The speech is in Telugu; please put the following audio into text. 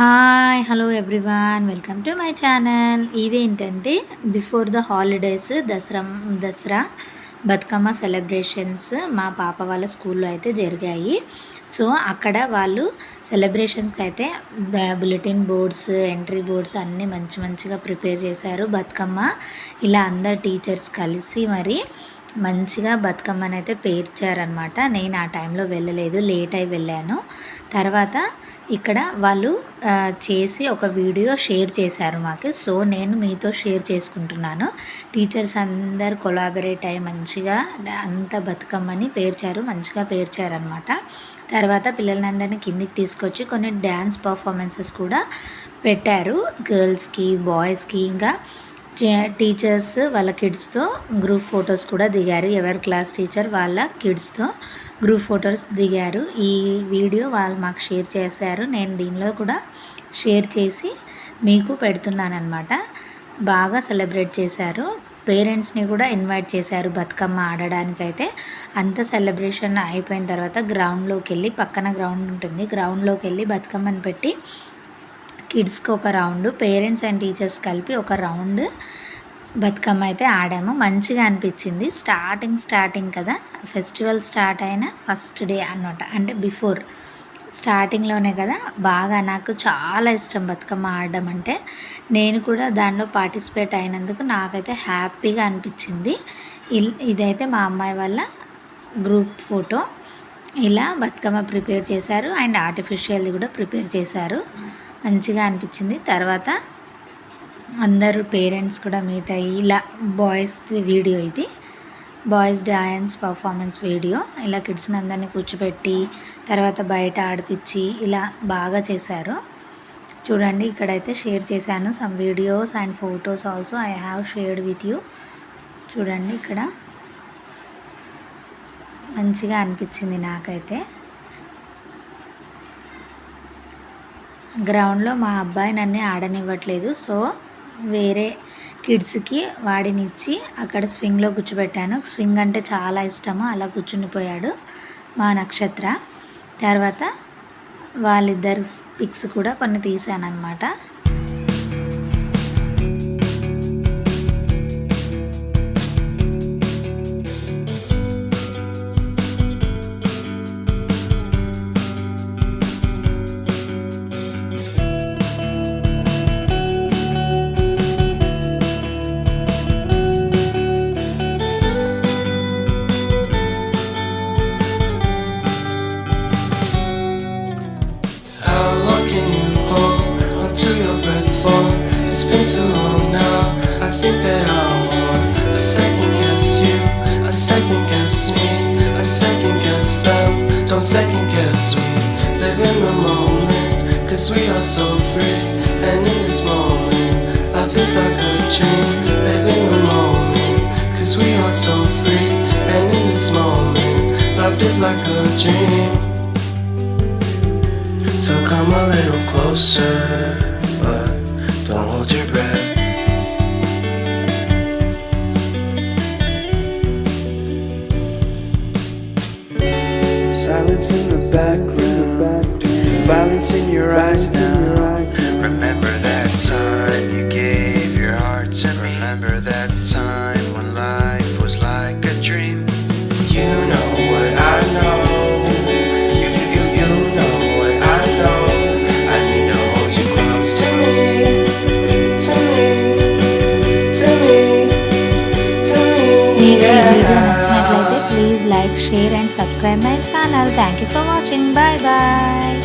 Hi hello everyone welcome to my channel. ఇదేంటంటే before the holidays Dasara Bathukamma celebrations మా పాప వాళ్ళ స్కూల్లో అయితే జరిగాయి. సో అక్కడ వాళ్ళు సెలబ్రేషన్స్కి అయితే బులెటిన్ బోర్డ్స్, ఎంట్రీ బోర్డ్స్ అన్నీ మంచిగా ప్రిపేర్ చేశారు. బతుకమ్మ ఇలా అందరు టీచర్స్ కలిసి మరి మంచిగా బతుకమ్మనైతే పేర్చారనమాట. నేను ఆ టైంలో వెళ్ళలేదు, లేట్ అయి వెళ్ళాను. తర్వాత ఇక్కడ వాళ్ళు చేసి ఒక వీడియో షేర్ చేశారు మాకు. సో నేను మీతో షేర్ చేసుకుంటున్నాను. టీచర్స్ అందరు కొలాబరేట్ అయ్యి మంచిగా అంత బతుకమ్మని పేర్చారు, మంచిగా పేర్చారనమాట. తర్వాత పిల్లలందరినీ కిందికి తీసుకొచ్చి కొన్ని డ్యాన్స్ పర్ఫార్మెన్సెస్ కూడా పెట్టారు. గర్ల్స్కి, బాయ్స్కి, ఇంకా టీచర్స్ వాళ్ళ కిడ్స్తో గ్రూప్ ఫొటోస్ కూడా దిగారు. ఎవరి క్లాస్ టీచర్ వాళ్ళ కిడ్స్తో గ్రూప్ ఫొటోస్ దిగారు. ఈ వీడియో వాళ్ళు మాకు షేర్ చేశారు. నేను దీనిలో కూడా షేర్ చేసి మీకు పెడుతున్నానమాట. బాగా సెలబ్రేట్ చేశారు. పేరెంట్స్ని కూడా ఇన్వైట్ చేశారు బతుకమ్మ ఆడడానికైతే. అంత సెలబ్రేషన్ అయిపోయిన తర్వాత గ్రౌండ్లోకి వెళ్ళి, పక్కన గ్రౌండ్ ఉంటుంది, గ్రౌండ్లోకి వెళ్ళి బతుకమ్మని పెట్టి కిడ్స్కి ఒక రౌండ్, పేరెంట్స్ అండ్ టీచర్స్ కలిపి ఒక రౌండ్ బతుకమ్మ అయితే ఆడాము. మంచిగా అనిపించింది. స్టార్టింగ్ కదా, ఫెస్టివల్ స్టార్ట్ అయిన ఫస్ట్ డే అన్నమాట, అంటే బిఫోర్ స్టార్టింగ్లోనే కదా. బాగా నాకు చాలా ఇష్టం బతుకమ్మ ఆడడం అంటే. నేను కూడా దానిలో పార్టిసిపేట్ అయినందుకు నాకైతే హ్యాపీగా అనిపించింది. ఇదైతే మా అమ్మాయి వాళ్ళ గ్రూప్ ఫోటో. ఇలా బతుకమ్మ ప్రిపేర్ చేశారు అండ్ ఆర్టిఫిషియల్ది కూడా ప్రిపేర్ చేశారు. మంచిగా అనిపించింది. తర్వాత అందరూ పేరెంట్స్ కూడా మీట్ అయ్యి ఇలా బాయ్స్ వీడియో, ఇది బాయ్స్ డ్యాన్స్ పర్ఫార్మెన్స్ వీడియో. ఇలా కిడ్స్ని అందరినీ కూర్చోపెట్టి తర్వాత బయట ఆడిపించి ఇలా బాగా చేశారు. చూడండి, ఇక్కడైతే షేర్ చేశాను some videos and photos also I have shared with you. చూడండి, ఇక్కడ మంచిగా అనిపించింది నాకైతే. గ్రౌండ్లో మా అబ్బాయి నన్ను ఆడనివ్వట్లేదు. సో వేరే కిడ్స్కి వాడినిచ్చి అక్కడ స్వింగ్లో కూర్చోబెట్టాను. స్వింగ్ అంటే చాలా ఇష్టము. అలా కూర్చునిపోయాడు మా నక్షత్ర. తర్వాత వాళ్ళిద్దరు పిక్స్ కూడా కొన్ని తీసానమాట. To your breath for it's been too long now. I think that I want a second guess you, a second guess me, a second guess them. Don't second guess me. Live in the moment, cause we are so free. And in this moment, life is like a dream. Live in the moment, cause we are so free. And in this moment, life is like a dream. So come a little closer, but don't hold your breath. Silence in the background, violence in your eyes now. Remember that time you gave your heart to me. Remember that time when life was like a dream. You know what I know. You know what I know. I need to hold you close to me, to me, to me, to me. మీకు ఈ వీడియో నచ్చినట్లయితే please like, share and subscribe my channel. Thank you for watching. Bye bye.